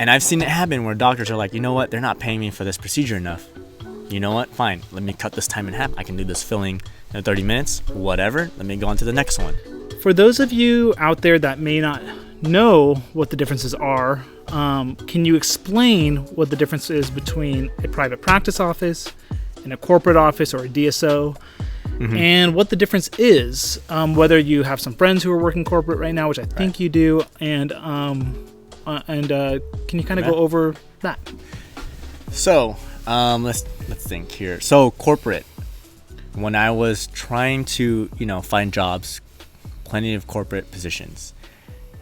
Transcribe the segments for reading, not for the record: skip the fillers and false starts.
And I've seen it happen where doctors are like, you know what, they're not paying me for this procedure enough. You know what, fine, let me cut this time in half. I can do this filling in 30 minutes, whatever. Let me go on to the next one. For those of you out there that may not know what the differences are, can you explain what the difference is between a private practice office and a corporate office or a DSO, and what the difference is, whether you have some friends who are working corporate right now, which I think you do, and can you kind of go over that? So let's think here. So corporate, when I was trying to find jobs, plenty of corporate positions,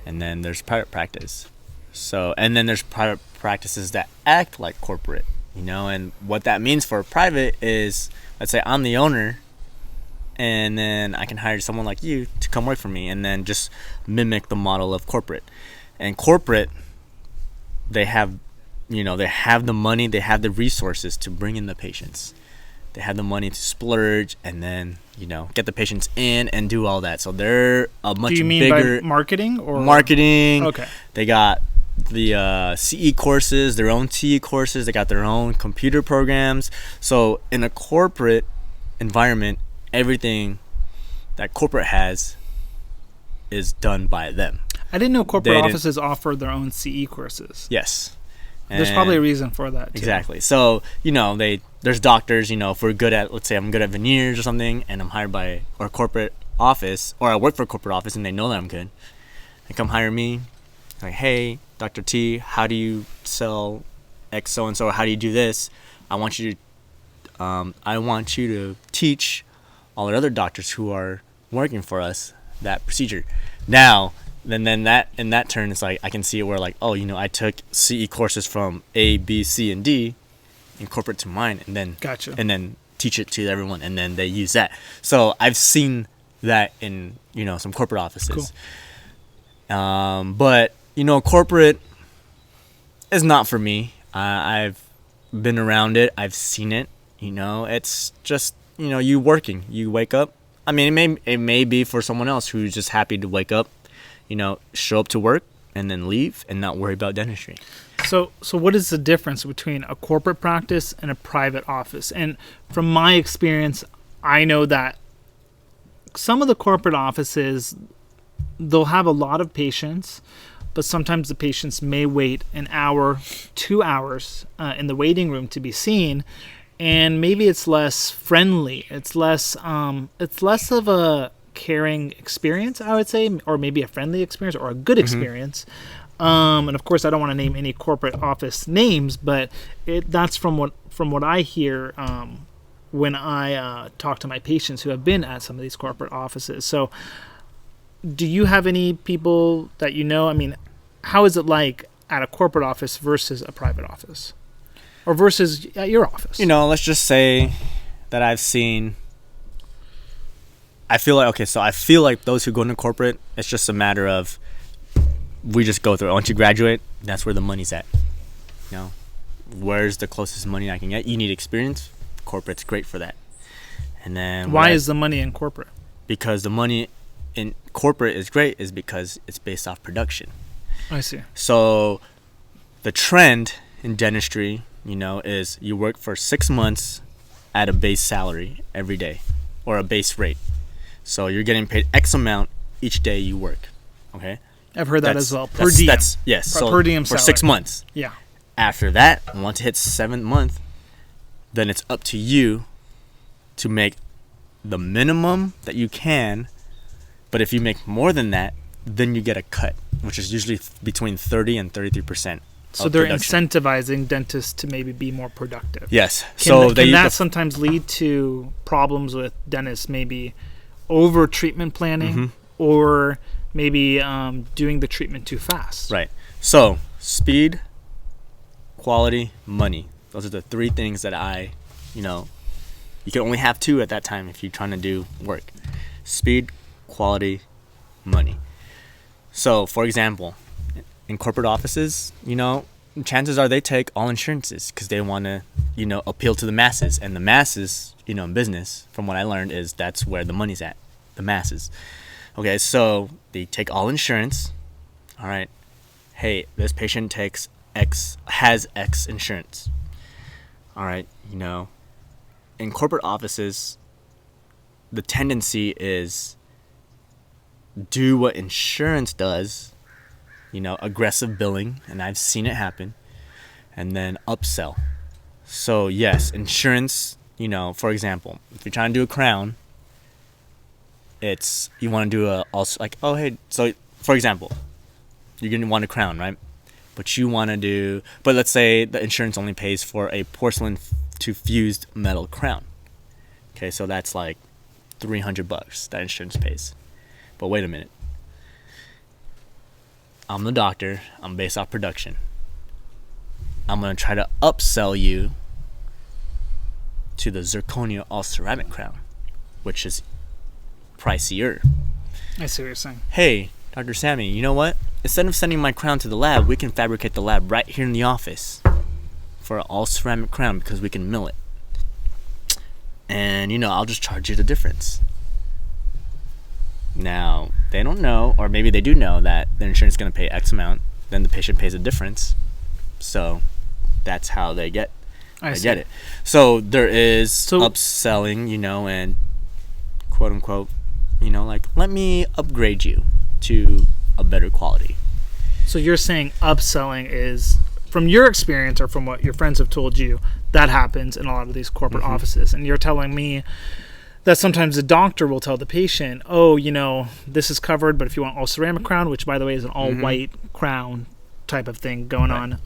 and then there's private practice. So and then there's private practices that act like corporate, and what that means for private is, let's say I'm the owner, and then I can hire someone like you to come work for me and then just mimic the model of corporate. And corporate, they have the money, they have the resources to bring in the patients. They have the money to splurge and then, get the patients in and do all that. So they're a much bigger... Do you mean by marketing? Or marketing. Okay. They got the CE courses, their own TE courses. They got their own computer programs. So in a corporate environment, everything that corporate has is done by them. I didn't know corporate offices offer their own CE courses. Yes. There's probably a reason for that, too. Exactly. So, there's doctors, if we're good at, let's say I'm good at veneers or something, and I'm hired by our corporate office, or I work for a corporate office and they know that I'm good. They come hire me, like, hey, Dr. T, how do you sell X so-and-so, or how do you do this? I want you to teach all the other doctors who are working for us that procedure. Now, then that in that turn, it's like I can see it where like, oh, I took CE courses from A, B, C, and D, incorporate to mine, and then and then teach it to everyone, and then they use that. So I've seen that in some corporate offices. Cool. But corporate is not for me. I've been around it. I've seen it. It's just you working. You wake up. I mean, it may be for someone else who's just happy to wake up, show up to work and then leave and not worry about dentistry. So what is the difference between a corporate practice and a private office? And from my experience, I know that some of the corporate offices, they'll have a lot of patients, but sometimes the patients may wait an hour, 2 hours in the waiting room to be seen. And maybe it's less friendly. It's less of a caring experience, I would say, or maybe a friendly experience or a good experience. And of course, I don't want to name any corporate office names, but that's from what I hear when I talk to my patients who have been at some of these corporate offices. So, do you have any people that you know? I mean, how is it like at a corporate office versus a private office? Or versus at your office? Let's just say that I've seen... I feel like those who go into corporate, it's just a matter of we just go through it. Once you graduate, that's where the money's at. Where's the closest money I can get? You need experience. Corporate's great for that. And then why is the money in corporate? Because the money in corporate is great is because it's based off production. I see. So the trend in dentistry, is you work for 6 months at a base salary every day or a base rate. So you're getting paid X amount each day you work. Okay? I've heard that as well. Per diem. Yes. So per diem for salary. 6 months. Yeah. After that, once it hits 7th month, then it's up to you to make the minimum that you can. But if you make more than that, then you get a cut, which is usually between 30 and 33%. So they're incentivizing dentists to maybe be more productive. Yes. Can that sometimes lead to problems with dentists, maybe over treatment planning or maybe doing the treatment too fast? Right. So speed, quality, money. Those are the three things that you can only have two at that time if you're trying to do work. Speed, quality, money. So, for example, in corporate offices, chances are they take all insurances because they want to, appeal to the masses. And the masses, in business, from what I learned, is that's where the money's at, the masses. Okay, so they take all insurance. All right, hey, this patient takes X insurance. All right, in corporate offices, the tendency is do what insurance does, aggressive billing, and I've seen it happen, and then upsell. So yes, insurance, for example, if you're trying to do a crown, you want to do also like, oh hey, so for example, you're going to want a crown, right? But let's say the insurance only pays for a porcelain to fused metal crown. Okay, so that's like $300 that insurance pays. But wait a minute. I'm the doctor. I'm based off production. I'm going to try to upsell you to the zirconia all ceramic crown, which is pricier. I see what you're saying. Hey, Dr. Sammy, you know what? Instead of sending my crown to the lab, we can fabricate the lab right here in the office for an all ceramic crown because we can mill it. And, I'll just charge you the difference. Now, they don't know, or maybe they do know that the insurance is going to pay X amount, then the patient pays a difference. So that's how they get it. So there is upselling, and quote unquote, like, let me upgrade you to a better quality. So you're saying upselling is, from your experience or from what your friends have told you, that happens in a lot of these corporate offices. And you're telling me that sometimes the doctor will tell the patient, oh, this is covered, but if you want all ceramic crown, which by the way is an all white crown type of thing going on.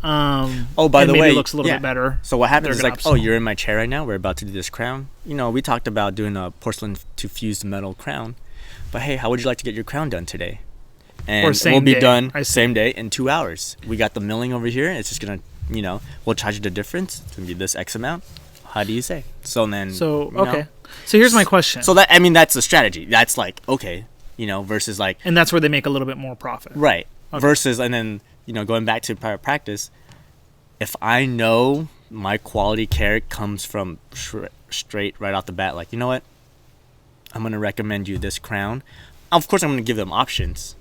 Oh, by the way, it looks a little bit better. So what happens is like, oh, you're in my chair right now. We're about to do this crown. We talked about doing a porcelain to fused metal crown. But hey, how would you like to get your crown done today? And we'll be done same day in 2 hours. We got the milling over here. It's just going to, we'll charge you the difference. It's going to be this X amount. How do you say? So then, okay. So here's my question. So that's the strategy. That's like, okay, versus like. And that's where they make a little bit more profit. Right. Okay. Versus, and then, going back to private practice, if I know my quality care comes from straight right off the bat, like, you know what? I'm going to recommend you this crown. Of course, I'm going to give them options.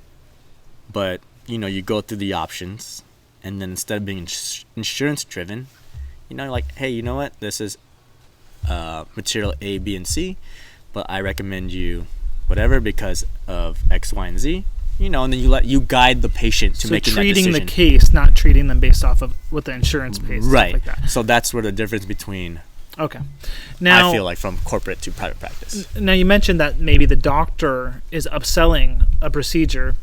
But, you go through the options. And then instead of being insurance driven, like, hey, you know what? This is material A, B, and C. But I recommend you whatever because of X, Y, and Z. And then you guide the patient to making that decision. So treating the case, not treating them based off of what the insurance pays. Right. Stuff like that. So that's where the difference between... Okay. Now, I feel like from corporate to private practice. Now, you mentioned that maybe the doctor is upselling a procedure.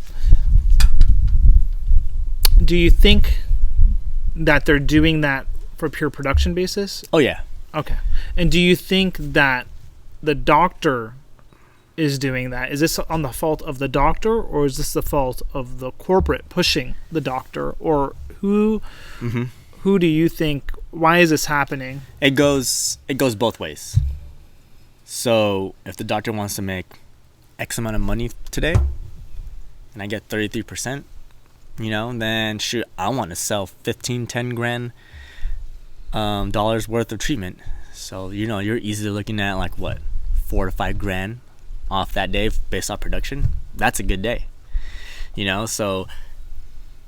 Do you think that they're doing that for pure production basis? Oh, yeah. Okay. And do you think that the doctor is doing that? Is this on the fault of the doctor, or is this the fault of the corporate pushing the doctor? Or who do you think... Why is this happening? It goes both ways. So if the doctor wants to make X amount of money today, and I get 33%, then shoot, I want to sell 10 grand dollars worth of treatment. So you're easily looking at like what, 4 to 5 grand off that day based off production. That's a good day. So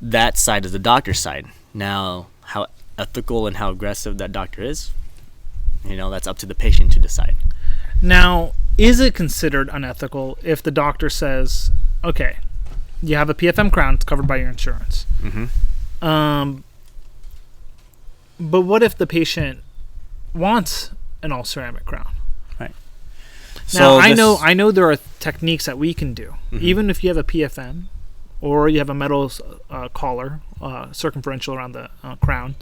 that side is the doctor's side. Now, how ethical and how aggressive that doctor is, that's up to the patient to decide. Now, is it considered unethical if the doctor says, okay, you have a PFM crown, it's covered by your insurance. But what if the patient wants an all ceramic crown? Right. Now, I know there are techniques that we can do. Even if you have a PFM or you have a metal collar, circumferential around the crown,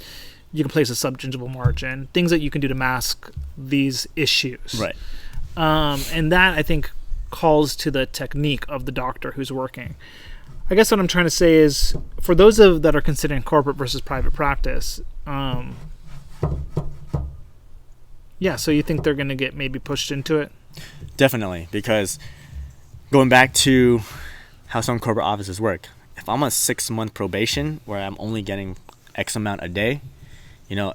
you can place a subgingival margin, things that you can do to mask these issues. Right. And that, I think, calls to the technique of the doctor who's working. I guess what I'm trying to say is, for those that are considering corporate versus private practice, so you think they're going to get maybe pushed into it? Definitely, because going back to how some corporate offices work, if I'm on 6-month probation where I'm only getting X amount a day,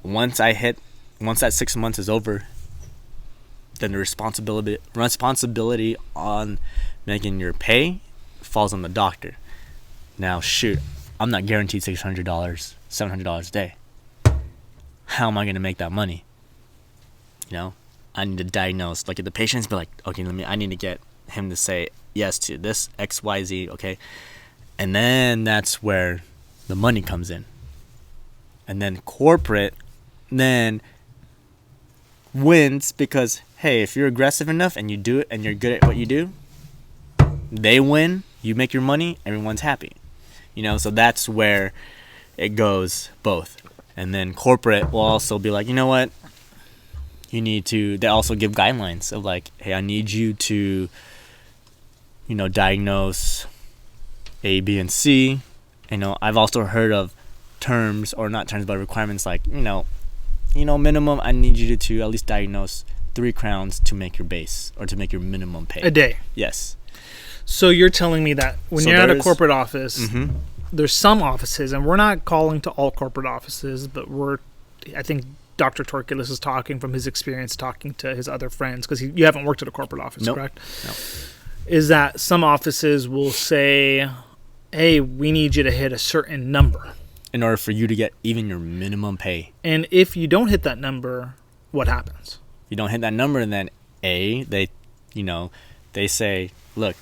once that 6 months is over, then the responsibility on making your pay falls on the doctor. Now, shoot, I'm not guaranteed $600, $700 a day. How am I going to make that money? You know, I need to diagnose, look at the patients, be like, okay, I need to get him to say yes to this XYZ, okay? And then that's where the money comes in. And then corporate then wins because, hey, if you're aggressive enough and you do it and you're good at what you do, they win, you make your money, everyone's happy. You know, so that's where it goes both. And then corporate will also be like, you know what? You need to, they also give guidelines of like, hey, I need you to, you know, diagnose A, B, and C. You know, I've also heard of terms, or not terms, but requirements like, you know, minimum, I need you to at least diagnose 3 crowns to make your base or to make your minimum pay. A day. Yes. So you're telling me that when you're at a corporate office, there's some offices, and we're not calling to all corporate offices, but I think Dr. Torculas is talking from his experience talking to his other friends, because you haven't worked at a corporate office, nope. Correct? No. Is that some offices will say, hey, we need you to hit a certain number in order for you to get even your minimum pay. And if you don't hit that number, what happens? You don't hit that number, and then they say, look,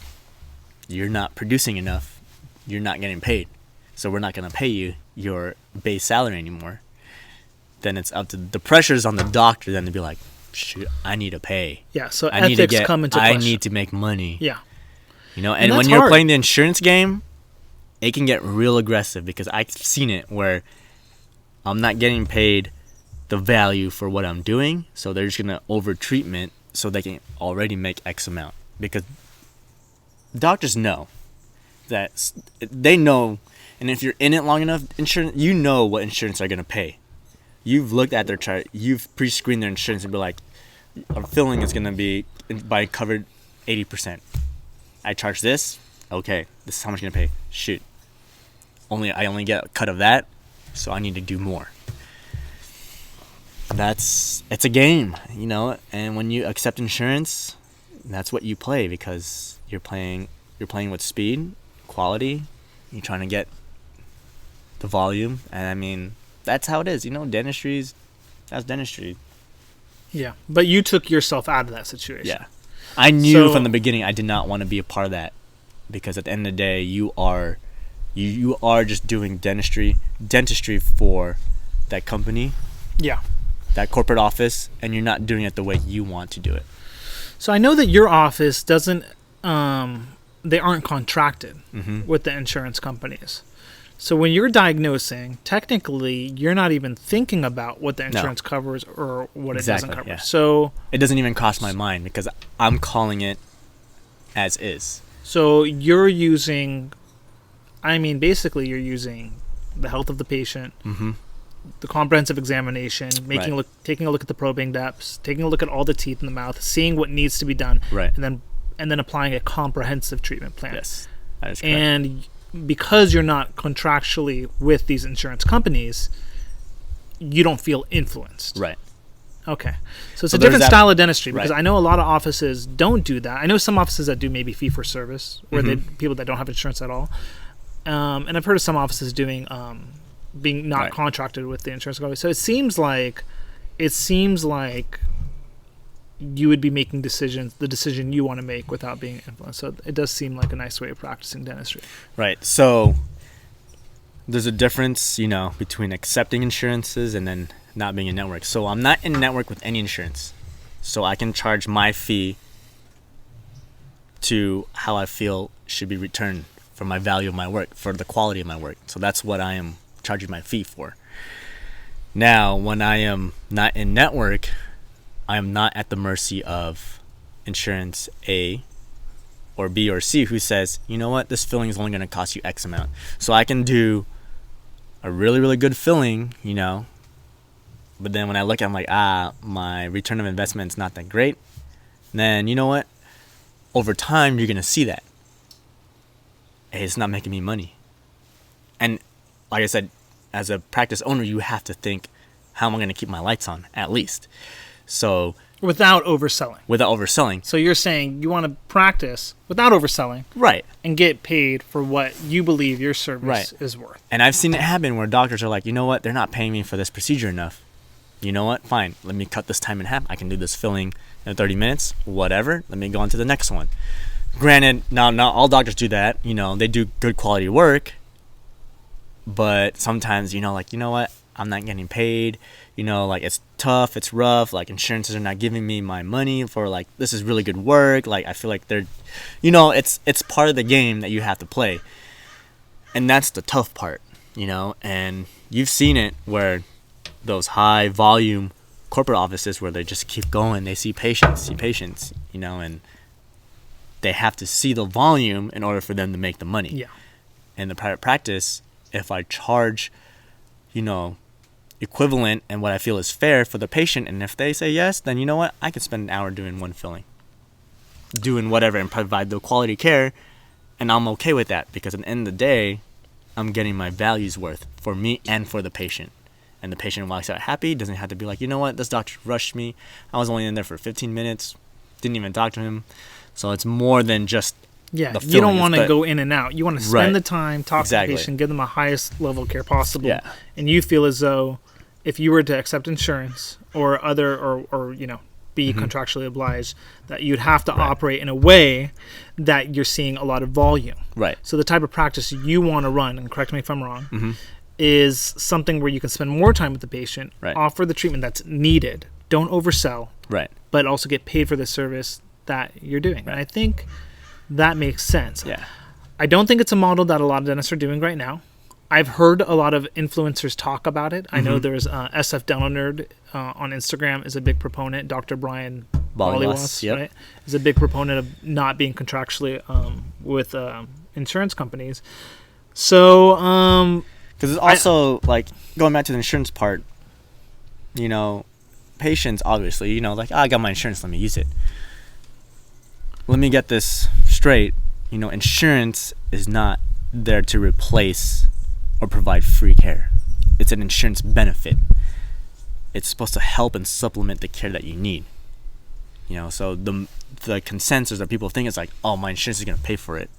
you're not producing enough, you're not getting paid, so we're not going to pay you your base salary anymore. Then it's up to the pressures on the doctor then to be like, shoot, I need to pay. Yeah, so ethics come into question. I need to make money. Yeah. You know, and when you're playing the insurance game, it can get real aggressive, because I've seen it where I'm not getting paid the value for what I'm doing, so they're just going to over-treatment so they can already make X amount. Because doctors know that, they know, and if you're in it long enough, insurance, you know what insurance are going to pay. You've looked at their chart, you've pre-screened their insurance and be like, our filling is going to be by covered 80%. I charge this, okay, this is how much I'm going to pay. Shoot. I only get a cut of that, so I need to do more. It's a game, you know, and when you accept insurance, that's what you play, because you're playing with speed, quality, you're trying to get the volume, and I mean, that's how it is, you know, that's dentistry. Yeah, but you took yourself out of that situation. Yeah. I knew from the beginning I did not want to be a part of that, because at the end of the day, you are just doing dentistry for that company. Yeah. That corporate office, and you're not doing it the way you want to do it. So I know that your office doesn't, they aren't contracted with the insurance companies. So when you're diagnosing, technically, you're not even thinking about what the insurance covers or what it doesn't cover. Yeah. So it doesn't even cross my mind, because I'm calling it as is. So you're using, basically you're using the health of the patient, the comprehensive examination, taking a look at the probing depths, taking a look at all the teeth in the mouth, seeing what needs to be done, right, and then applying a comprehensive treatment plan. Yes, that is correct. And because you're not contractually with these insurance companies, you don't feel influenced. Right. Okay. So it's a different style of dentistry, because I know a lot of offices don't do that. I know some offices that do maybe fee for service, where people that don't have insurance at all. And I've heard of some offices doing being not contracted with the insurance company. So it seems like you would be making the decision you want to make without being influenced. So it does seem like a nice way of practicing dentistry. Right. So there's a difference, you know, between accepting insurances and then not being in network. So I'm not in network with any insurance, so I can charge my fee to how I feel should be returned for my value of my work, for the quality of my work. So that's what I am charging my fee for. Now, when I am not in network, I am not at the mercy of insurance A or B or C, who says, you know what, this filling is only going to cost you X amount. So I can do a really, really good filling, you know, but then when I look, I'm like, my return of investment is not that great. And then, you know what, over time, you're going to see that. Hey, it's not making me money. And like I said, as a practice owner, you have to think, how am I going to keep my lights on, at least? So Without overselling. without overselling. So you're saying you want to practice without overselling Right. and get paid for what you believe your service is worth. And I've seen it happen where doctors are like, you know what, they're not paying me for this procedure enough. You know what, fine, let me cut this time in half. I can do this filling in 30 minutes, whatever. Let me go on to the next one. Granted, now not all doctors do that. You know, they do good quality work. But sometimes, you know, like, you know what, I'm not getting paid. You know, like, it's tough, it's rough. Like, insurances are not giving me my money for, like, this is really good work. Like, I feel like they're, you know, it's part of the game that you have to play. And that's the tough part, you know. And you've seen it where those high volume corporate offices where they just keep going. They see patients, you know, and they have to see the volume in order for them to make the money. Yeah. In the private practice, if I charge, you know, equivalent and what I feel is fair for the patient, and if they say yes, then you know what, I could spend an hour doing one filling, doing whatever, and provide the quality care, and I'm okay with that, because at the end of the day, I'm getting my value's worth for me and for the patient. And the patient walks out happy, doesn't have to be like, you know what, this doctor rushed me, I was only in there for 15 minutes, didn't even talk to him. So it's more than just Yeah, the filling. you don't want to go in and out. You want to spend Right. the time, talk to the patient, give them the highest level of care possible. Yeah. And you feel as though if you were to accept insurance or other, or you know, be contractually obliged, that you'd have to operate in a way that you're seeing a lot of volume. Right. So the type of practice you want to run, and correct me if I'm wrong, is something where you can spend more time with the patient, Right. offer the treatment that's needed, don't oversell, Right. but also get paid for the service that you're doing. And I think that makes sense. Yeah. I don't think it's a model that a lot of dentists are doing right now. I've heard a lot of influencers talk about it. I know there's SF Dental Nerd on Instagram is a big proponent. Dr. Brian Bollywas, yep. right, is a big proponent of not being contractually with insurance companies. So, Because it's also, like, going back to the insurance part, you know, patients, obviously, you know, like, I got my insurance, let me use it. Let me get this straight. You know, insurance is not there to replace or provide free care. It's an insurance benefit. It's supposed to help and supplement the care that you need. You know, so the consensus that people think is like, oh, my insurance is going to pay for it.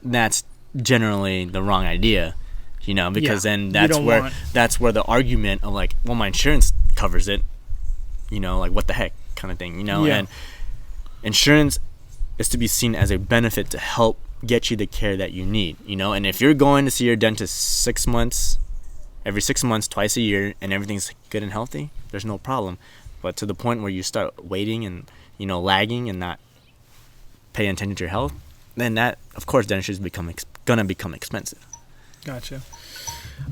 That's generally the wrong idea. You know, because then that's where the argument of like, well, my insurance covers it, you know, like what the heck kind of thing, you know. And insurance is to be seen as a benefit to help get you the care that you need, you know. And if you're going to see your dentist every 6 months, twice a year, and everything's good and healthy, there's no problem. But to the point where you start waiting and, you know, lagging and not paying attention to your health, then that, of course, dentistry is gonna become expensive. Gotcha.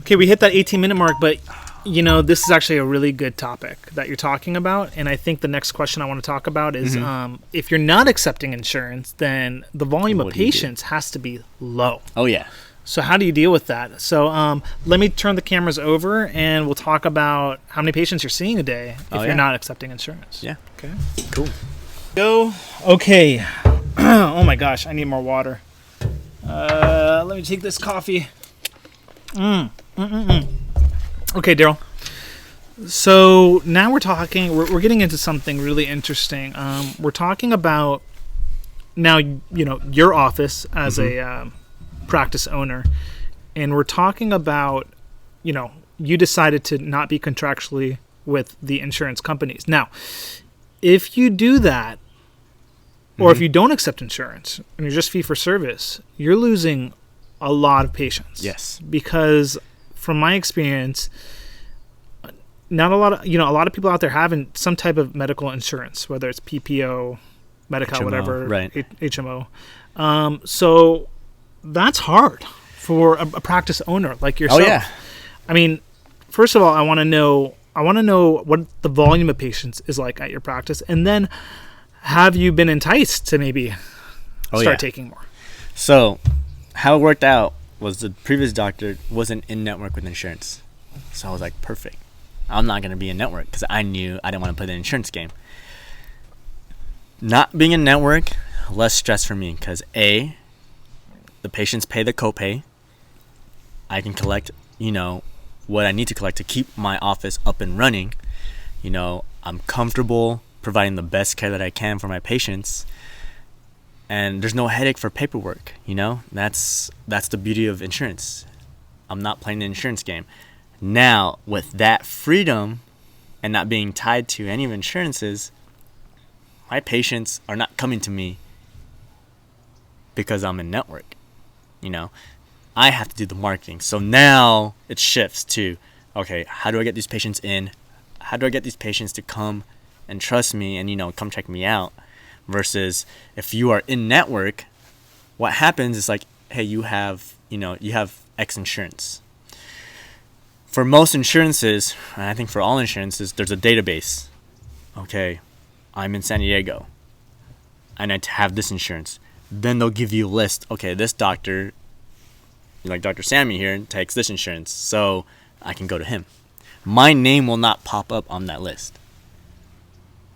Okay, we hit that 18-minute mark, but you know, this is actually a really good topic that you're talking about, and I think the next question I want to talk about is if you're not accepting insurance, then the volume of patients has to be low. Oh yeah. So how do you deal with that? So let me turn the cameras over, and we'll talk about how many patients you're seeing a day if you're not accepting insurance. Yeah. Okay. Cool. Go. Okay. Oh my gosh, I need more water. Let me take this coffee. Okay, Daryl. So now we're talking. We're getting into something really interesting. We're talking about now. You know, your office as a practice owner, and we're talking about, you know, you decided to not be contractually with the insurance companies. Now, if you do that, or if you don't accept insurance and you're just fee for service, you're losing a lot of patients. Yes. Because from my experience, not a lot of people out there having some type of medical insurance, whether it's PPO, Medi-Cal, HMO, whatever, right. HMO. So that's hard for a practice owner like yourself. Oh yeah. I mean, first of all, I want to know what the volume of patients is like at your practice, and then have you been enticed to maybe start taking more? So how it worked out was the previous doctor wasn't in network with insurance. So I was like, perfect. I'm not going to be in network because I knew I didn't want to play the insurance game. Not being in network, less stress for me because A, the patients pay the copay. I can collect, you know, what I need to collect to keep my office up and running. You know, I'm comfortable providing the best care that I can for my patients. And there's no headache for paperwork, you know? That's the beauty of insurance. I'm not playing the insurance game. Now, with that freedom and not being tied to any of insurances, my patients are not coming to me because I'm in network. You know, I have to do the marketing. So now it shifts to, okay, how do I get these patients in? How do I get these patients to come and trust me and, you know, come check me out? Versus if you are in network, what happens is like, hey, you have X insurance. For most insurances, and I think for all insurances, there's a database. Okay, I'm in San Diego and I have this insurance. Then they'll give you a list. Okay, this doctor, like Dr. Sammy here, takes this insurance, so I can go to him. My name will not pop up on that list.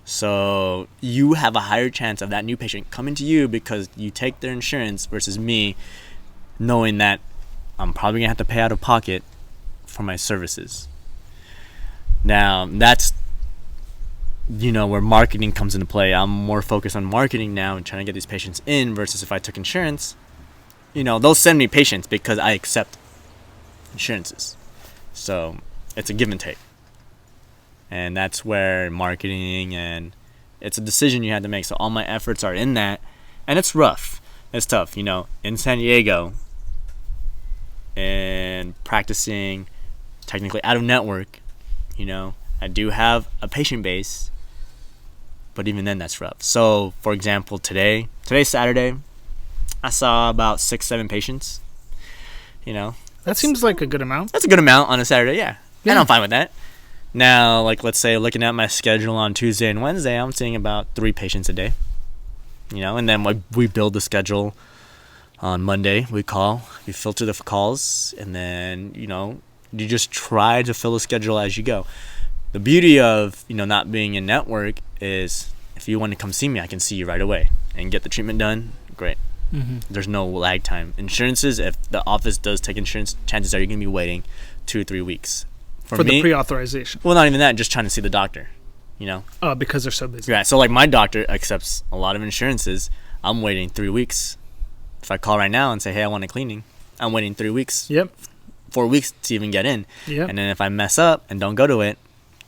So you have a higher chance of that new patient coming to you because you take their insurance versus me knowing that I'm probably going to have to pay out of pocket for my services. Now, that's, you know, where marketing comes into play. I'm more focused on marketing now and trying to get these patients in versus if I took insurance, you know, they'll send me patients because I accept insurances. So it's a give and take. And that's where marketing, and it's a decision you have to make. So all my efforts are in that. And it's rough. It's tough, you know, in San Diego and practicing technically out of network, you know, I do have a patient base, but even then that's rough. So for example, today's Saturday, I saw about 6-7 patients, you know. That seems like a good amount. That's a good amount on a Saturday, yeah. And I'm fine with that. Now, like, let's say looking at my schedule on Tuesday and Wednesday, I'm seeing about 3 patients a day, you know, and then we build the schedule on Monday. We filter the calls, and then, you know, you just try to fill the schedule as you go. The beauty of, you know, not being in network is if you want to come see me, I can see you right away and get the treatment done. Great. Mm-hmm. There's no lag time. Insurances, if the office does take insurance, chances are you're going to be waiting 2 or 3 weeks. For the pre-authorization. Well, not even that, just trying to see the doctor, you know. Oh, because they're so busy. Yeah, so like my doctor accepts a lot of insurances. I'm waiting 3 weeks. If I call right now and say, hey, I want a cleaning, I'm waiting 3 weeks. Yep. 4 weeks to even get in. Yep. And then if I mess up and don't go to it,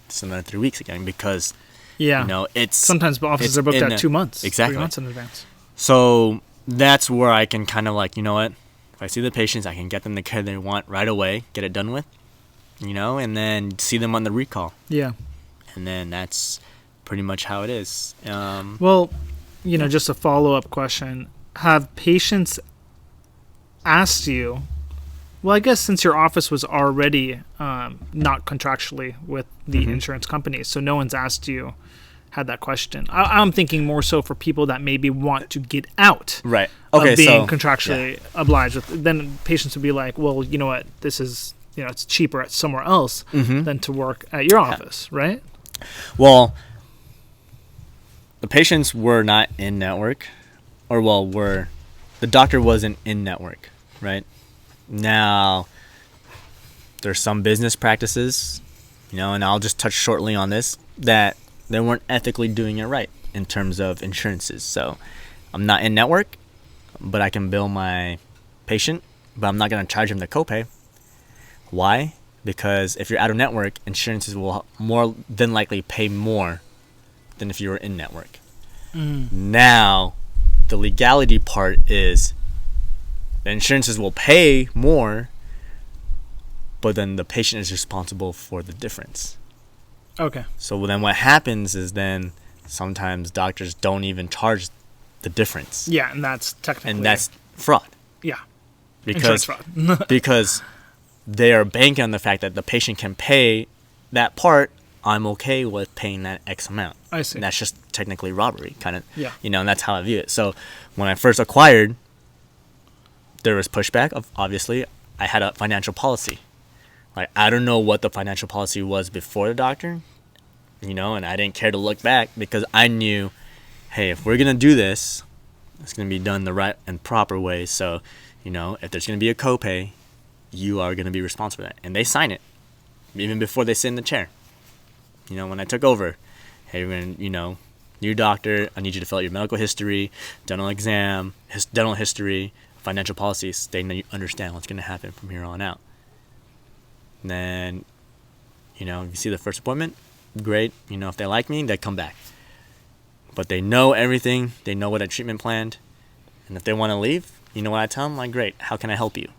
it's another 3 weeks again because, you know, it's... Sometimes offices are booked out 2 months. Exactly. 3 months in advance. So that's where I can kind of like, you know what, if I see the patients, I can get them the care they want right away, get it done with, you know, and then see them on the recall. Yeah. And then that's pretty much how it is. Well, you know, just a follow-up question. Have patients asked you, well, I guess since your office was already not contractually with the insurance companies, so no one's asked you, had that question. I'm thinking more so for people that maybe want to get out right. of being contractually obliged with. Then patients would be like, well, you know what, this is, you know, it's cheaper at somewhere else than to work at your office, right? Well, the patients were not in network, or the doctor wasn't in network, right? Now, there's some business practices, you know, and I'll just touch shortly on this, that they weren't ethically doing it right in terms of insurances. So I'm not in network, but I can bill my patient, but I'm not going to charge him the copay. Why? Because if you're out of network, insurances will more than likely pay more than if you were in network. Now, the legality part is the insurances will pay more, but then the patient is responsible for the difference. Okay. So then what happens is then sometimes doctors don't even charge the difference. Yeah, and that's technically... And that's fraud. Yeah. Because, insurance fraud. because they are banking on the fact that the patient can pay that part. I'm okay with paying that X amount. I see. And that's just technically robbery, kind of. Yeah. You know, and that's how I view it. So when I first acquired, there was pushback. Obviously, I had a financial policy. Like, I don't know what the financial policy was before the doctor, you know, and I didn't care to look back because I knew, hey, if we're going to do this, it's going to be done the right and proper way. So, you know, if there's going to be a copay, you are going to be responsible for that. And they sign it even before they sit in the chair. You know, when I took over, hey, we're going to, you know, new doctor, I need you to fill out your medical history, dental exam, dental history, financial policies. They understand what's going to happen from here on out. And then, you know, you see the first appointment, great. You know, if they like me, they come back. But they know everything. They know what I treatment planned. And if they want to leave, you know what I tell them? Like, great, how can I help you?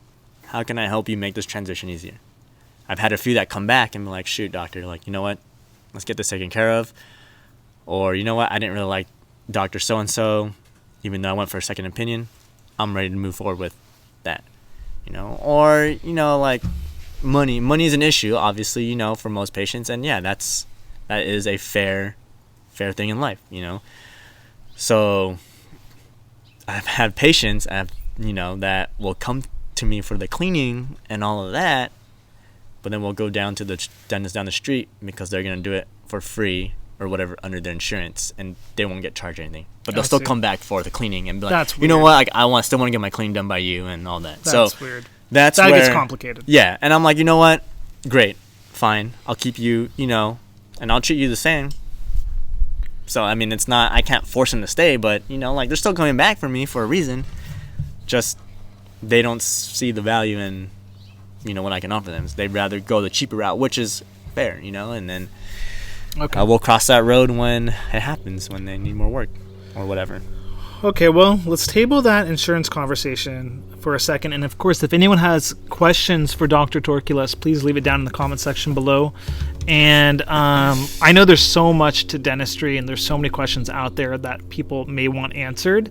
How can I help you make this transition easier? I've had a few that come back and be like, shoot, doctor, like, you know what? Let's get this taken care of. Or, you know what? I didn't really like Dr. So-and-so, even though I went for a second opinion. I'm ready to move forward with that, you know? Or, you know, like, money is an issue, obviously, you know, for most patients. And yeah, that is a fair thing in life, you know? So I've had patients, you know, that will come to me for the cleaning and all of that, but then we'll go down to the dentist down the street because they're going to do it for free or whatever under their insurance, and they won't get charged anything. But they'll still come back for the cleaning and be like, That's you know what, like, I still want to get my cleaning done by you and all that. That's weird. That where gets complicated. Yeah, and I'm like, you know what? Great, fine. I'll keep you, you know, and I'll treat you the same. So, I mean, it's not, I can't force them to stay, but, you know, like, they're still coming back for me for a reason. Just, they don't see the value in, you know, what I can offer them. So they'd rather go the cheaper route, which is fair, you know, and then we'll cross that road when it happens, when they need more work or whatever. Okay, well, let's table that insurance conversation for a second. And of course, if anyone has questions for Dr. Torculas, please leave it down in the comment section below. And I know there's so much to dentistry and there's so many questions out there that people may want answered.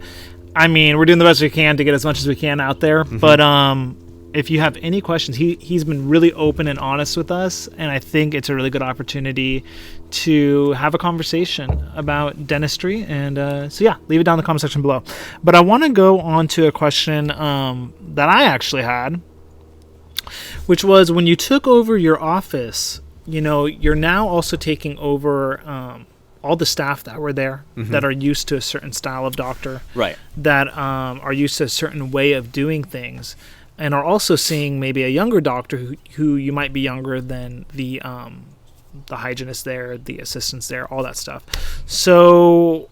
I mean, we're doing the best we can to get as much as we can out there. Mm-hmm. But if you have any questions, he's been really open and honest with us. And I think it's a really good opportunity to have a conversation about dentistry. And so, yeah, leave it down in the comment section below. But I want to go on to a question that I actually had, which was when you took over your office, you know, you're now also taking over all the staff that were there that are used to a certain style of doctor, right? That are used to a certain way of doing things, and are also seeing maybe a younger doctor who you might be younger than the hygienist there, the assistants there, all that stuff. So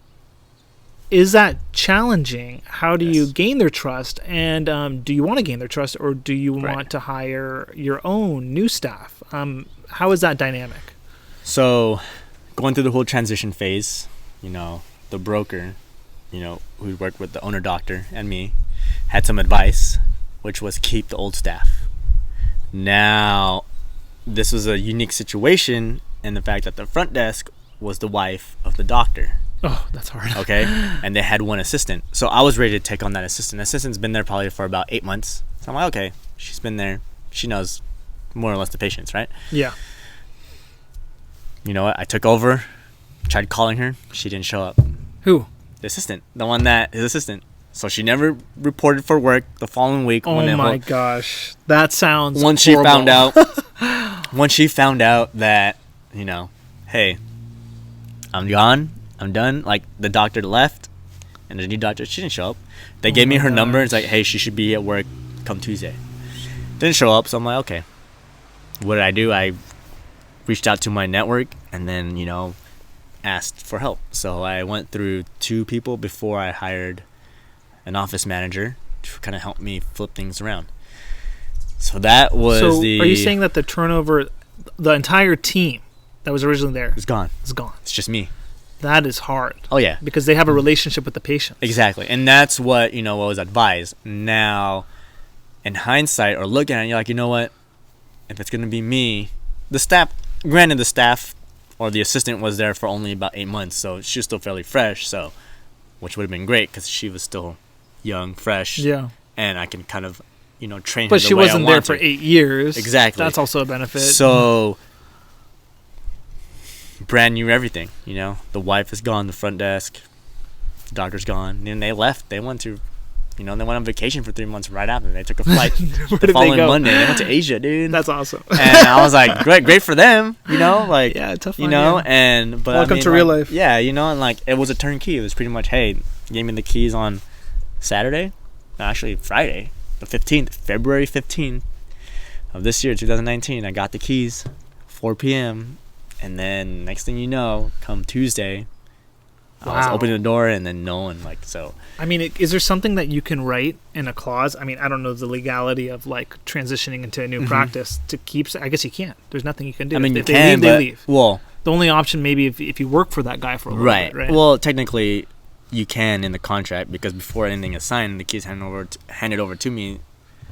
is that challenging? How do you gain their trust? And do you want to gain their trust, or do you want to hire your own new staff? How is that dynamic? So going through the whole transition phase, you know, the broker, you know, who worked with the owner doctor and me, had some advice, which was keep the old staff. Now, this was a unique situation in the fact that the front desk was the wife of the doctor. Oh, that's hard. Okay? And they had one assistant. So I was ready to take on that assistant. The assistant's been there probably for about 8 months. So I'm like, okay, she's been there. She knows more or less the patients, right? Yeah. You know what? I took over, tried calling her. She didn't show up. Who? The assistant. The one that, his assistant. So she never reported for work the following week. Oh my gosh. That sounds Once horrible. She found out that, you know, hey, I'm gone. I'm done. Like, the doctor left and the new doctor, she didn't show up. They gave me her number. It's like, hey, she should be at work come Tuesday. Didn't show up. So I'm like, okay. What did I do? I reached out to my network and then, you know, asked for help. So I went through 2 people before I hired an office manager to kind of help me flip things around. So that was are you saying that the turnover, the entire team that was originally there, is gone? It's gone. It's just me. That is hard. Oh yeah, because they have a relationship with the patient. Exactly, and that's what, you know, what was advised. Now, in hindsight, or looking at it, you're like, you know what? If it's gonna be me, the staff. Granted, the staff or the assistant was there for only about 8 months, so she was still fairly fresh. So, which would have been great because she was still young, fresh. Yeah. And I can kind of, you know, train her But the she way wasn't I there want for to. 8 years. Exactly. That's also a benefit. So, brand new everything, you know. The wife is gone, the front desk, the doctor's gone. And they left. They went to, you know, they went on vacation for 3 months right after. They took a flight the following Monday. They went to Asia, dude. That's awesome. And I was like, great for them, you know, like, yeah, tough. You know, and but welcome to real life. Yeah, you know, and like it was a turnkey. It was pretty much, hey, gave me the keys on Saturday, actually Friday, the 15th, February 15th of this year, 2019. I got the keys, 4 p.m. And then next thing you know, come Tuesday, I was Wow. opening the door and then no one so. I mean, is there something that you can write in a clause? I mean, I don't know the legality of like transitioning into a new practice to keep. I guess you can't. There's nothing you can do. I mean, if you they can, leave, but they leave. well, The only option maybe if you work for that guy for a little bit, right? Well, technically, you can in the contract because before anything is signed, the key's handed over to me.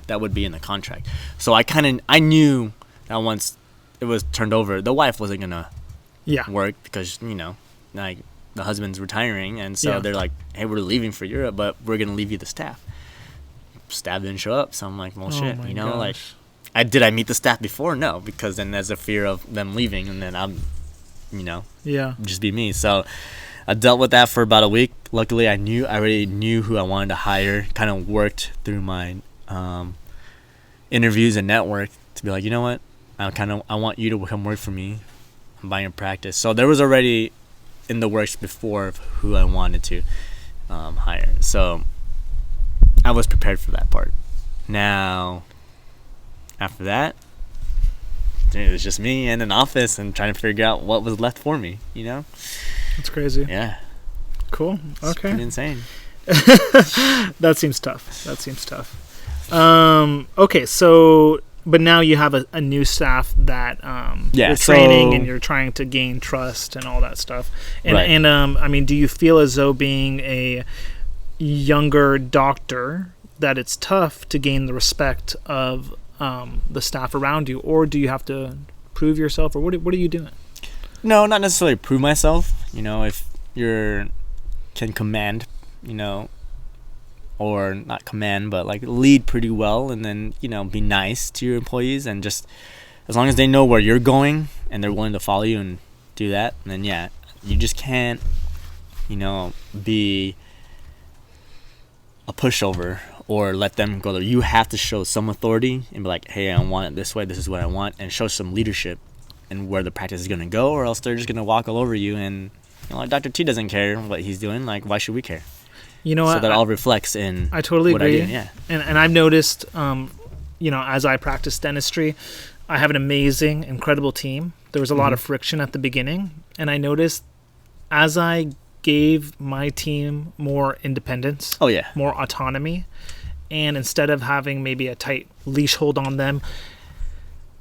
That would be in the contract. So I knew that once it was turned over, the wife wasn't gonna work because like the husband's retiring, and so they're like, "Hey, we're leaving for Europe, but we're gonna leave you the staff." Staff didn't show up, so I'm like, "Well, shit," like. Did I meet the staff before? No, because then there's a fear of them leaving, and then I'm, just be me. So I dealt with that for about a week. Luckily, I already knew who I wanted to hire. Kind of worked through my interviews and network to be like, you know what, I want you to come work for me. I'm buying a practice. So there was already in the works before of who I wanted to hire. So I was prepared for that part. Now, after that, it was just me in an office and trying to figure out what was left for me, That's crazy. Yeah. Cool. It's Okay. pretty insane. That seems tough. Okay, so but now you have a new staff that you're training and you're trying to gain trust and all that stuff. And right. and I mean, do you feel as though being a younger doctor that it's tough to gain the respect of the staff around you, or do you have to prove yourself, or what are you doing? No, not necessarily prove myself. If you're can command, or not command, but like lead pretty well, and then be nice to your employees, and just as long as they know where you're going and they're willing to follow you and do that, then you just can't be a pushover or let them go there. You have to show some authority and be like, hey, I want it this way, this is what I want, and show some leadership and where the practice is going to go, or else they're just going to walk all over you. And like Dr. T doesn't care what he's doing, like why should we care? So that all reflects in I totally what agree. I do. Yeah. And I've noticed as I practice dentistry, I have an amazing, incredible team. There was a lot of friction at the beginning, and I noticed as I gave my team more independence, more autonomy, and instead of having maybe a tight leash hold on them,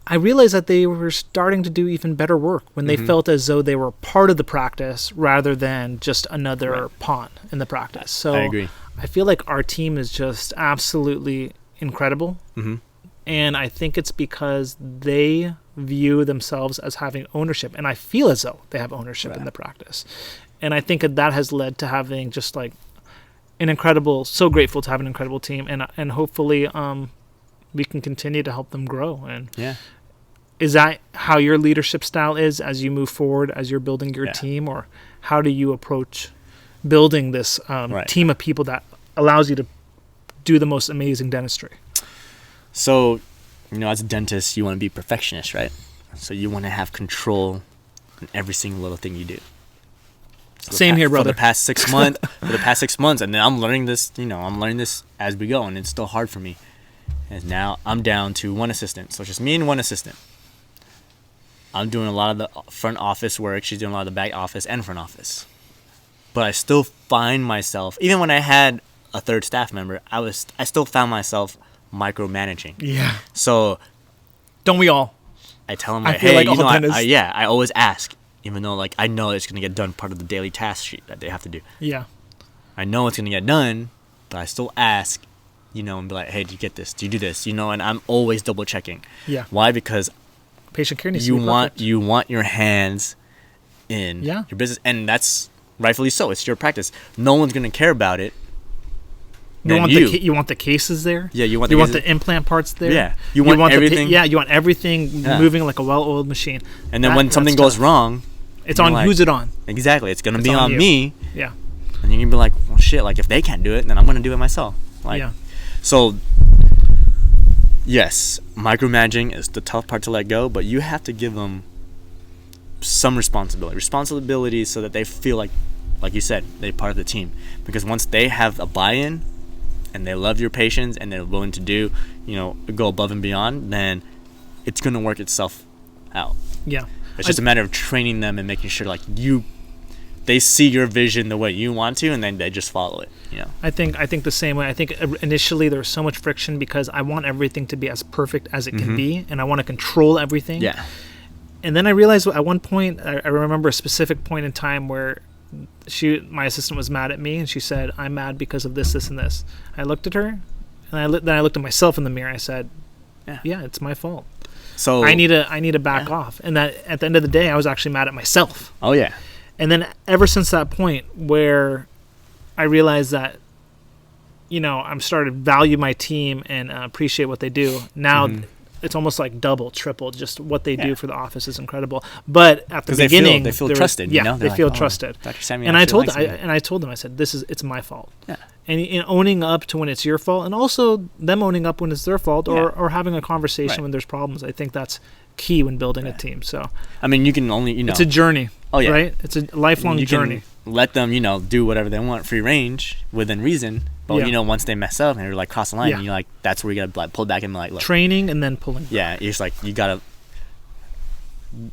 I realized that they were starting to do even better work when they felt as though they were part of the practice rather than just another pawn in the practice. So I agree. I feel like our team is just absolutely incredible. And I think it's because they view themselves as having ownership, and I feel as though they have ownership in the practice. And I think that has led to having just like so grateful to have an incredible team, and hopefully we can continue to help them grow. And is that how your leadership style is as you move forward, as you're building your team, or how do you approach building this team of people that allows you to do the most amazing dentistry? So, as a dentist, you want to be perfectionist, right? So you want to have control in every single little thing you do. Same here, brother. For the past 6 months, and then I'm learning this. I'm learning this as we go, and it's still hard for me. And now I'm down to one assistant, so it's just me and one assistant. I'm doing a lot of the front office work. She's doing a lot of the back office and front office. But I still find myself, even when I had a third staff member, I still found myself micromanaging. Yeah. So, don't we all? I tell them, I feel like all dentists. I always ask, even though I know it's gonna get done, part of the daily task sheet that they have to do. Yeah. I know it's gonna get done, but I still ask, and be like, hey, do you get this? Do you do this? And I'm always double checking. Yeah. Why? Because patient care needs to be perfect. You want your hands in your business, and that's rightfully so. It's your practice. No one's gonna care about it. You want the cases there. Yeah, you want the implant parts there. Yeah, you want everything. You want everything moving like a well-oiled machine. And then when something goes wrong, it's on who's it on? Exactly, it's gonna be on me. Yeah, and you're gonna be like, well, shit. Like if they can't do it, then I'm gonna do it myself. So. Yes, micromanaging is the tough part to let go, but you have to give them some responsibility so that they feel like you said, they're part of the team. Because once they have a buy-in and they love your patients and they're willing to do, go above and beyond, then it's going to work itself out. Yeah. It's just a matter of training them and making sure they see your vision the way you want to, and then they just follow it. You know. I think the same way. I think initially there was so much friction because I want everything to be as perfect as it can be, and I want to control everything. Yeah. And then I realized at one point, I remember a specific point in time where my assistant was mad at me, and she said, "I'm mad because of this, this, and this." I looked at her, and then I looked at myself in the mirror. I said, "Yeah, it's my fault. So I need to back off." And that at the end of the day, I was actually mad at myself. Oh yeah. And then ever since that point where I realized that, you know, I'm starting to value my team and appreciate what they do. Now it's almost like double, triple, just what they do for the office is incredible. But at the beginning, they feel trusted. Yeah, you know? they feel trusted. Dr. Samuel and I told them, I said, it's my fault. Yeah. And in owning up to when it's your fault, and also them owning up when it's their fault, or having a conversation when there's problems. I think that's key when building a team. So I mean, you can only, it's a journey. Oh yeah, right. It's a lifelong journey. Let them, do whatever they want, free range within reason. But once they mess up and they're like cross the line, you're like, that's where you gotta like pull back and like, look. Training and then pulling back. Yeah, it's like you gotta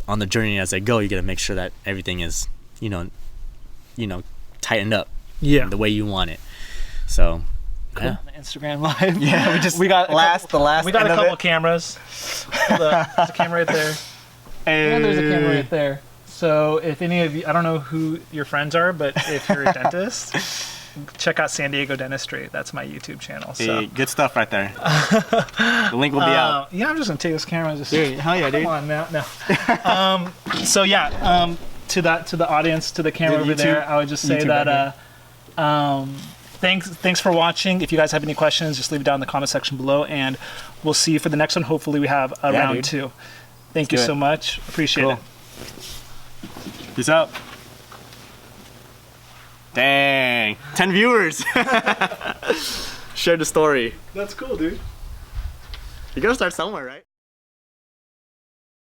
on the journey as they go, you gotta make sure that everything is, tightened up. Yeah, the way you want it. So. Cool. Yeah. Instagram Live. Yeah, we got the last. We got a couple cameras. There's a camera right there. And there's a camera right there. So if any of you, I don't know who your friends are, but if you're a dentist, check out San Diego Dentistry. That's my YouTube channel. So hey, good stuff right there. The link will be out. Yeah, I'm just gonna take this camera. And just dude, hell yeah, dude. Come on now. So yeah, to the audience, to the camera over there, I would just say that thanks for watching. If you guys have any questions, just leave it down in the comment section below, and we'll see you for the next one. Hopefully we have a round 2. Thank you so much. Appreciate it. Peace out. Dang. 10 viewers. Shared the story. That's cool, dude. You gotta start somewhere, right?